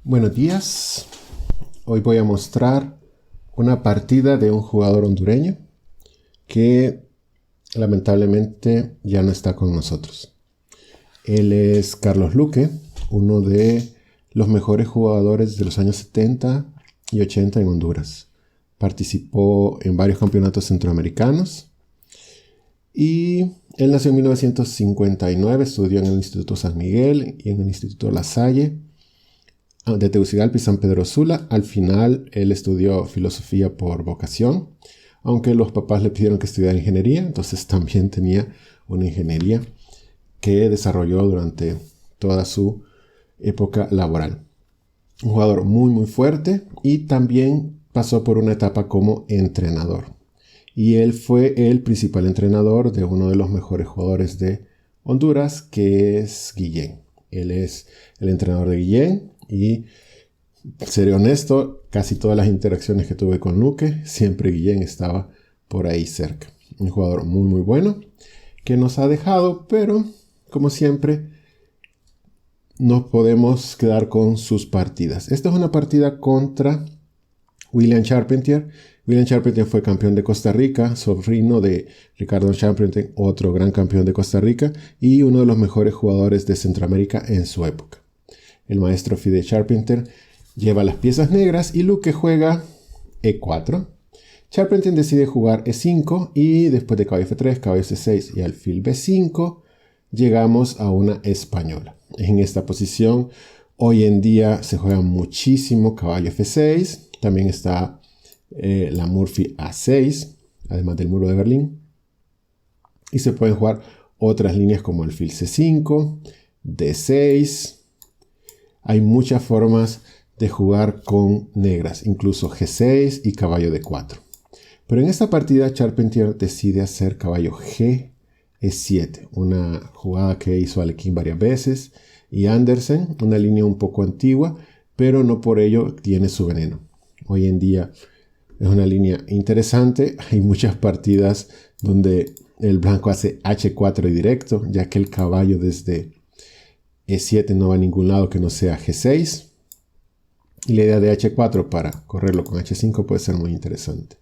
Buenos días, hoy voy a mostrar una partida de un jugador hondureño que lamentablemente ya no está con nosotros. Él es Carlos Luque, uno de los mejores jugadores de los años 70 y 80 en Honduras. Participó en varios campeonatos centroamericanos y él nació en 1959, estudió en el Instituto San Miguel y en el Instituto La Salle de Tegucigalpa y San Pedro Sula. Al final él estudió filosofía por vocación, aunque los papás le pidieron que estudiara ingeniería, entonces también tenía una ingeniería que desarrolló durante toda su época laboral. Un jugador muy fuerte y también pasó por una etapa como entrenador. Y él fue el principal entrenador de uno de los mejores jugadores de Honduras, que es Guillén. Él es el entrenador de Guillén y, seré honesto, casi todas las interacciones que tuve con Luque, siempre Guillén estaba por ahí cerca. Un jugador muy bueno que nos ha dejado, pero como siempre nos podemos quedar con sus partidas. Esta es una partida contra William Charpentier. William Charpentier fue campeón de Costa Rica, sobrino de Ricardo Charpentier, otro gran campeón de Costa Rica y uno de los mejores jugadores de Centroamérica en su época. El maestro Fidel Charpentier lleva las piezas negras y Luque juega E4. Charpentier decide jugar E5 y después de caballo F3, caballo C6 y alfil B5, llegamos a una española. En esta posición hoy en día se juega muchísimo caballo F6. También está la Murphy A6, además del muro de Berlín. Y se pueden jugar otras líneas como alfil C5, D6. Hay muchas formas de jugar con negras, incluso G6 y caballo D4. Pero en esta partida Charpentier decide hacer caballo G7, una jugada que hizo Alekhine varias veces, y Andersen, una línea un poco antigua, pero no por ello tiene su veneno. Hoy en día es una línea interesante. Hay muchas partidas donde el blanco hace H4 y directo, ya que el caballo desde E7 no va a ningún lado que no sea G6. Y la idea de H4 para correrlo con H5 puede ser muy interesante.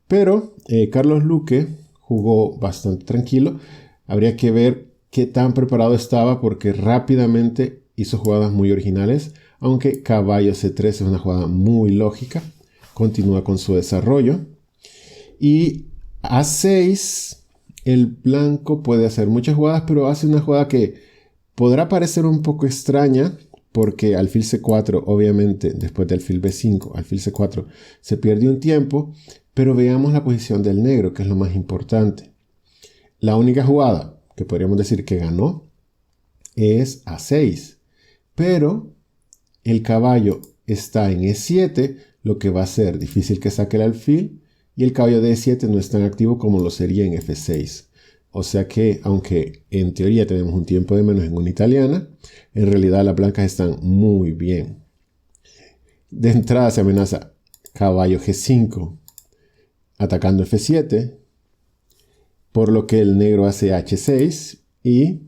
Pero Carlos Luque jugó bastante tranquilo. Habría que ver qué tan preparado estaba, porque rápidamente hizo jugadas muy originales. Aunque caballo C3 es una jugada muy lógica. Continúa con su desarrollo. Y A6, el blanco puede hacer muchas jugadas, pero hace una jugada que podrá parecer un poco extraña, porque alfil C4, obviamente, después de alfil B5, alfil C4, se pierde un tiempo. Pero veamos la posición del negro, que es lo más importante. La única jugada que podríamos decir que ganó es A6. Pero el caballo está en E7, lo que va a ser difícil que saque el alfil. Y el caballo de E7 no es tan activo como lo sería en F6. O sea que, aunque en teoría tenemos un tiempo de menos en una italiana, en realidad las blancas están muy bien. De entrada se amenaza caballo G5 atacando F7, por lo que el negro hace H6 y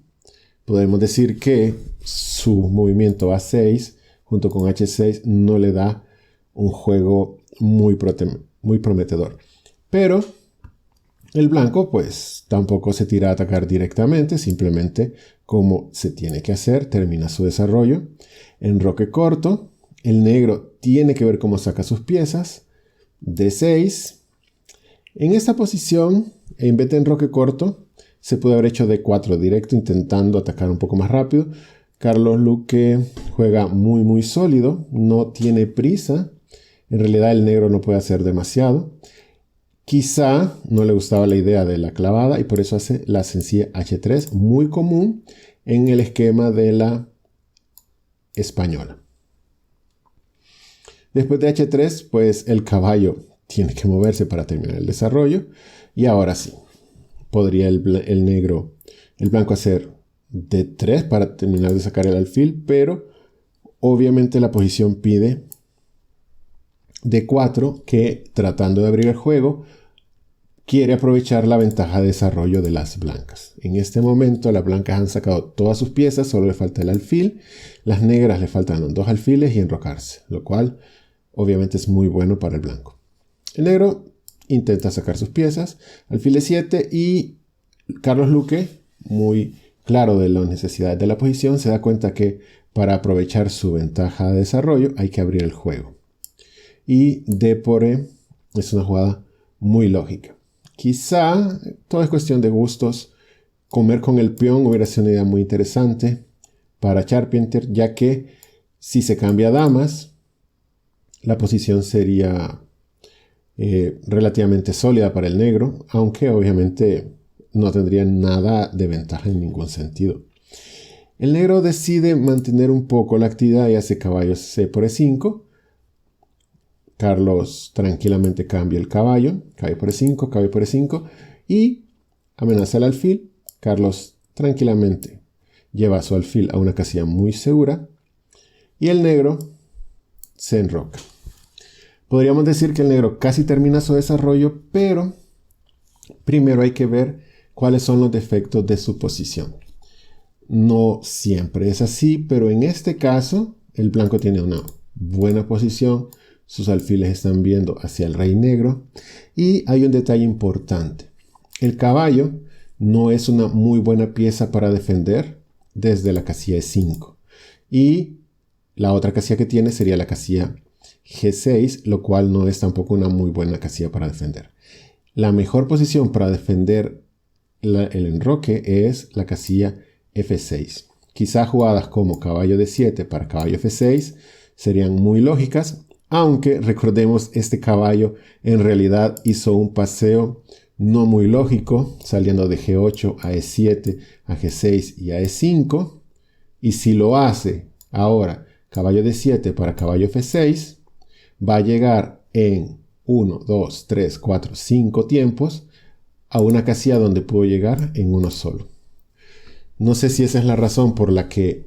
podemos decir que su movimiento A6 junto con H6 no le da un juego muy prometedor. Pero el blanco pues tampoco se tira a atacar directamente, simplemente como se tiene que hacer, termina su desarrollo. Enroque corto, el negro tiene que ver cómo saca sus piezas. D6. En esta posición, en vez de enroque corto, se puede haber hecho D4 directo, intentando atacar un poco más rápido. Carlos Luque juega muy sólido, no tiene prisa. En realidad el negro no puede hacer demasiado. Quizá no le gustaba la idea de la clavada y por eso hace la sencilla H3, muy común en el esquema de la española. Después de H3, pues el caballo tiene que moverse para terminar el desarrollo. Y ahora sí, podría el blanco hacer D3 para terminar de sacar el alfil, pero obviamente la posición pide D4, que tratando de abrir el juego, quiere aprovechar la ventaja de desarrollo de las blancas. En este momento las blancas han sacado todas sus piezas, solo le falta el alfil. Las negras le faltan 2 alfiles y enrocarse, lo cual obviamente es muy bueno para el blanco. El negro intenta sacar sus piezas, alfil de 7, y Carlos Luque, muy claro de las necesidades de la posición, se da cuenta que para aprovechar su ventaja de desarrollo hay que abrir el juego. Y D por E es una jugada muy lógica. Quizá, todo es cuestión de gustos, comer con el peón hubiera sido una idea muy interesante para Charpentier, ya que si se cambia a damas, la posición sería relativamente sólida para el negro, aunque obviamente no tendría nada de ventaja en ningún sentido. El negro decide mantener un poco la actividad y hace caballo C por E5. Carlos tranquilamente cambia el caballo, caballo por E5, y amenaza el alfil. Carlos tranquilamente lleva su alfil a una casilla muy segura y el negro se enroca. Podríamos decir que el negro casi termina su desarrollo, pero primero hay que ver cuáles son los defectos de su posición. No siempre es así, pero en este caso el blanco tiene una buena posición. Sus alfiles están viendo hacia el rey negro. Y hay un detalle importante. El caballo no es una muy buena pieza para defender desde la casilla E5. Y la otra casilla que tiene sería la casilla G6, lo cual no es tampoco una muy buena casilla para defender. La mejor posición para defender el enroque es la casilla F6. Quizá jugadas como caballo D7 para caballo F6 serían muy lógicas, aunque recordemos, este caballo en realidad hizo un paseo no muy lógico, saliendo de G8 a E7, a G6 y a E5. Y si lo hace ahora caballo D7 para caballo F6, va a llegar en 1, 2, 3, 4, 5 tiempos a una casilla donde pudo llegar en uno solo. No sé si esa es la razón por la que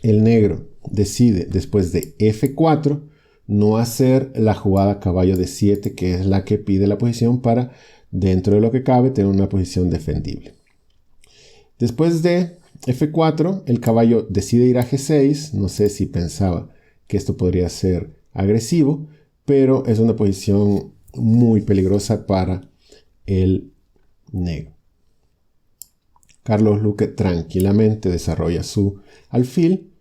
el negro decide, después de F4, no hacer la jugada caballo D7, que es la que pide la posición para, dentro de lo que cabe, tener una posición defendible. Después de F4, el caballo decide ir a G6. No sé si pensaba que esto podría ser agresivo, pero es una posición muy peligrosa para el negro. Carlos Luque tranquilamente desarrolla su alfil,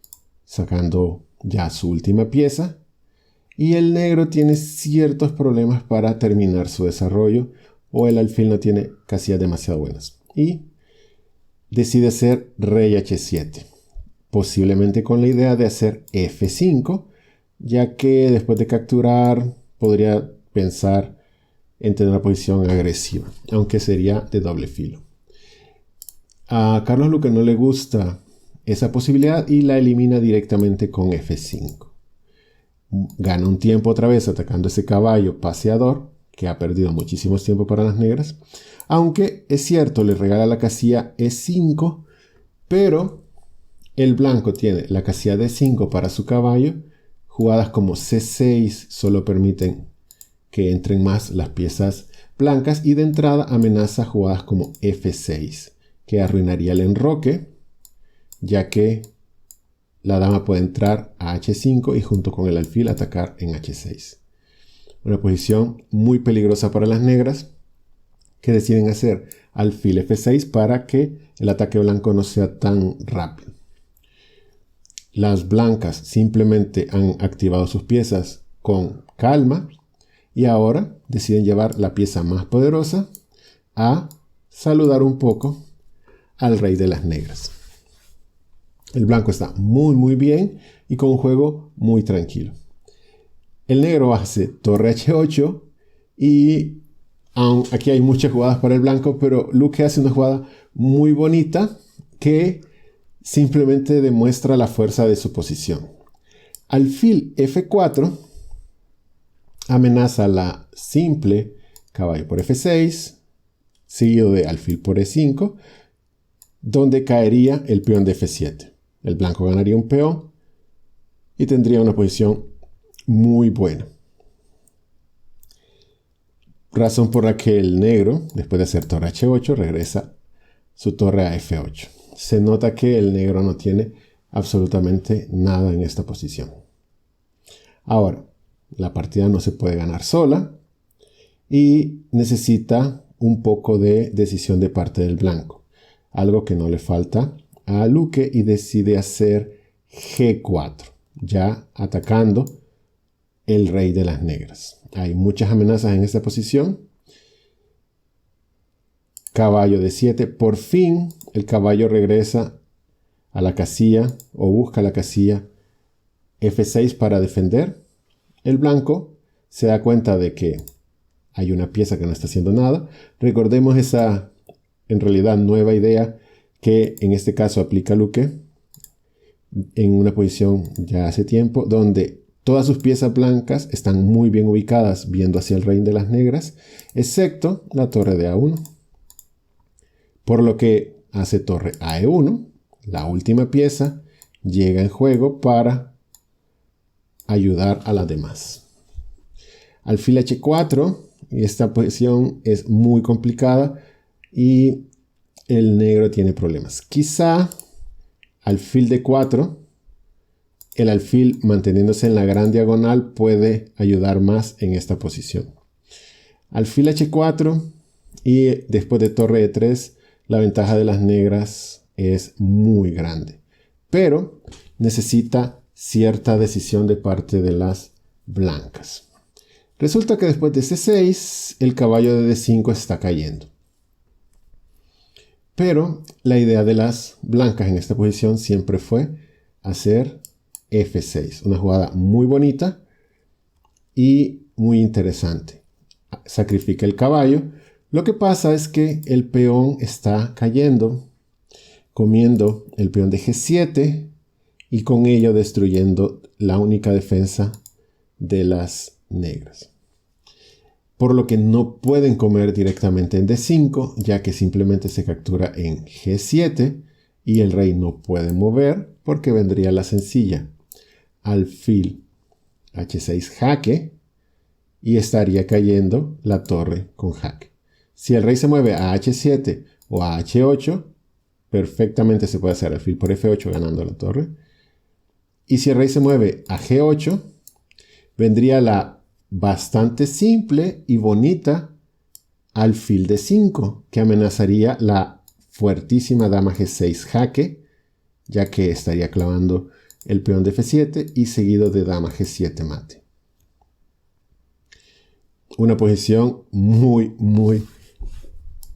sacando ya su última pieza, y el negro tiene ciertos problemas para terminar su desarrollo, o el alfil no tiene casillas demasiado buenas, y decide hacer rey H7, posiblemente con la idea de hacer F5, ya que después de capturar podría pensar en tener una posición agresiva, aunque sería de doble filo. A Carlos Luque no le gusta esa posibilidad y la elimina directamente con F5. Gana un tiempo otra vez atacando ese caballo paseador, que ha perdido muchísimo tiempo para las negras, aunque es cierto, le regala la casilla E5, pero el blanco tiene la casilla D5 para su caballo. Jugadas como C6 solo permiten que entren más las piezas blancas, y de entrada amenaza jugadas como F6, que arruinaría el enroque, ya que la dama puede entrar a H5 y junto con el alfil atacar en H6. Una posición muy peligrosa para las negras, que deciden hacer alfil F6 para que el ataque blanco no sea tan rápido. Las blancas simplemente han activado sus piezas con calma y ahora deciden llevar la pieza más poderosa a saludar un poco al rey de las negras. El blanco está muy bien y con un juego muy tranquilo. El negro hace torre H8 y aquí hay muchas jugadas para el blanco, pero Luque hace una jugada muy bonita que simplemente demuestra la fuerza de su posición. Alfil F4 amenaza la simple caballo por F6, seguido de alfil por E5, donde caería el peón de F7. El blanco ganaría un peón y tendría una posición muy buena. razón por la que el negro, después de hacer torre H8, regresa su torre a F8. Se nota que el negro no tiene absolutamente nada en esta posición. Ahora, la partida no se puede ganar sola y necesita un poco de decisión de parte del blanco. Algo que no le falta a Luque, y decide hacer G4, ya atacando el rey de las negras. Hay muchas amenazas en esta posición. Caballo D7. Por fin el caballo regresa a la casilla o busca la casilla F6 para defender. El blanco se da cuenta de que hay una pieza que no está haciendo nada. Recordemos esa, en realidad, nueva idea que en este caso aplica Luque en una posición ya hace tiempo, donde todas sus piezas blancas están muy bien ubicadas viendo hacia el rey de las negras, excepto la torre de A1. Por lo que hace torre a E1. La última pieza llega en juego para ayudar a las demás. Alfil H4. Y esta posición es muy complicada y el negro tiene problemas. Quizá alfil D4. El alfil, manteniéndose en la gran diagonal, puede ayudar más en esta posición. Alfil H4 y después de torre E3, la ventaja de las negras es muy grande. Pero necesita cierta decisión de parte de las blancas. Resulta que después de C6, el caballo de D5 está cayendo. Pero la idea de las blancas en esta posición siempre fue hacer F6. Una jugada muy bonita y muy interesante. Sacrifica el caballo. Lo que pasa es que el peón está cayendo, comiendo el peón de G7 y con ello destruyendo la única defensa de las negras. Por lo que no pueden comer directamente en D5, ya que simplemente se captura en G7 y el rey no puede mover porque vendría la sencilla alfil H6 jaque y estaría cayendo la torre con jaque. Si el rey se mueve a H7 o a H8, perfectamente se puede hacer alfil por F8 ganando la torre. Y si el rey se mueve a G8, vendría la bastante simple y bonita alfil D5, que amenazaría la fuertísima dama G6 jaque, ya que estaría clavando el peón de F7 y seguido de dama G7 mate. Una posición muy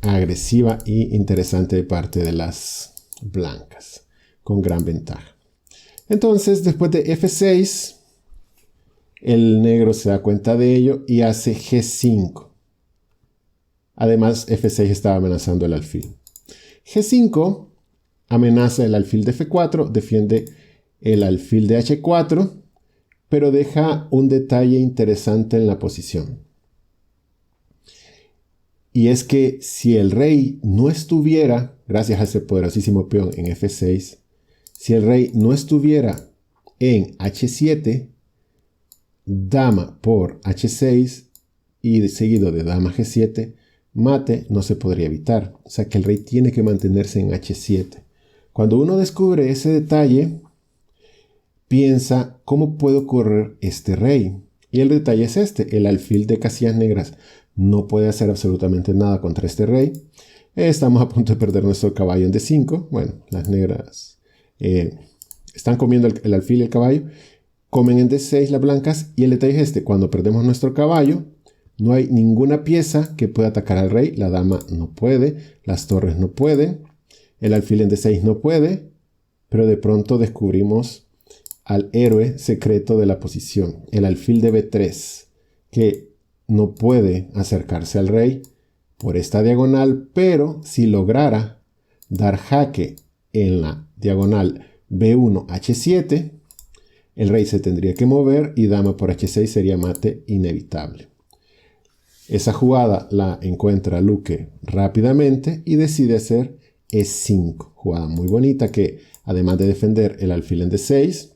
agresiva y interesante de parte de las blancas, con gran ventaja. Entonces, después de F6, el negro se da cuenta de ello y hace G5. Además, F6 estaba amenazando el alfil. G5 amenaza el alfil de F4, defiende el alfil de H4, pero deja un detalle interesante en la posición. Y es que si el rey no estuviera, gracias a ese poderosísimo peón en F6, si el rey no estuviera en H7, dama por H6 y seguido de dama G7, mate no se podría evitar. O sea que el rey tiene que mantenerse en H7. Cuando uno descubre ese detalle, piensa, ¿cómo puedo correr este rey? Y el detalle es este: el alfil de casillas negras no puede hacer absolutamente nada contra este rey. Estamos a punto de perder nuestro caballo en D5. Bueno, las negras están comiendo el alfil y el caballo. Comen en D6 las blancas. Y el detalle es este: cuando perdemos nuestro caballo, no hay ninguna pieza que pueda atacar al rey. La dama no puede, las torres no pueden, el alfil en D6 no puede. Pero de pronto descubrimos al héroe secreto de la posición, el alfil de B3, que no puede acercarse al rey por esta diagonal, pero si lograra dar jaque en la diagonal B1 H7, el rey se tendría que mover y dama por H6 sería mate inevitable. Esa jugada la encuentra Luque rápidamente y decide hacer E5, jugada muy bonita que, además de defender el alfil en D6,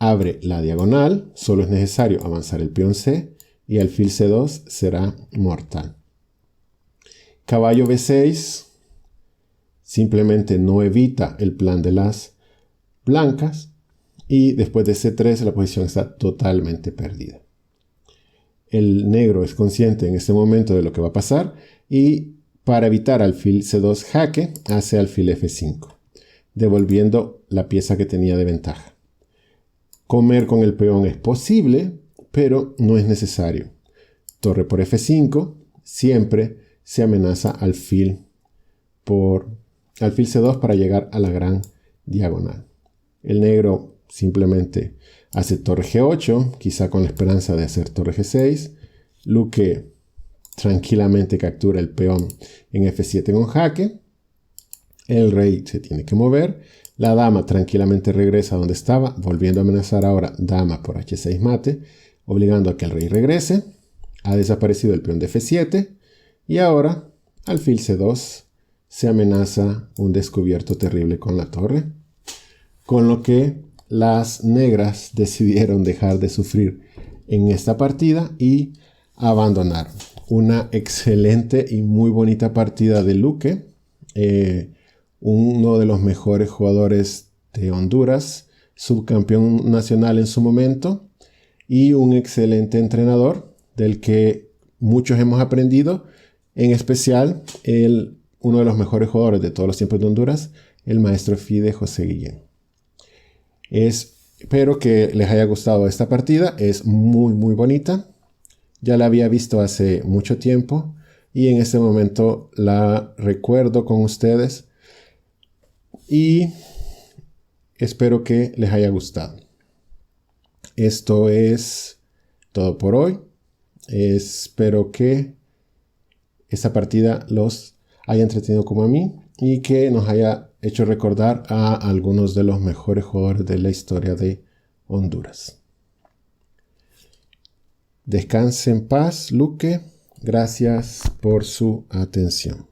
abre la diagonal. Solo es necesario avanzar el peón C y alfil C2 será mortal. Caballo B6 simplemente no evita el plan de las blancas y después de C3 la posición está totalmente perdida. El negro es consciente en este momento de lo que va a pasar y para evitar alfil C2 jaque hace alfil F5, devolviendo la pieza que tenía de ventaja. Comer con el peón es posible, pero no es necesario. Torre por F5, siempre se amenaza alfil C2 para llegar a la gran diagonal. El negro simplemente hace torre G8, quizá con la esperanza de hacer torre G6. Luque tranquilamente captura el peón en F7 con jaque. El rey se tiene que mover. La dama tranquilamente regresa donde estaba, volviendo a amenazar ahora dama por H6 mate, obligando a que el rey regrese. Ha desaparecido el peón de F7 y ahora alfil C2 se amenaza un descubierto terrible con la torre, con lo que las negras decidieron dejar de sufrir en esta partida y abandonar. Una excelente y muy bonita partida de Luque, uno de los mejores jugadores de Honduras, subcampeón nacional en su momento y un excelente entrenador del que muchos hemos aprendido, en especial uno de los mejores jugadores de todos los tiempos de Honduras, el maestro FIDE José Guillén. Espero que les haya gustado esta partida, es muy muy bonita. Ya la había visto hace mucho tiempo y en este momento la recuerdo con ustedes y espero que les haya gustado. Esto es todo por hoy. Espero que esta partida los haya entretenido como a mí y que nos haya hecho recordar a algunos de los mejores jugadores de la historia de Honduras. Descanse en paz, Luque. Gracias por su atención.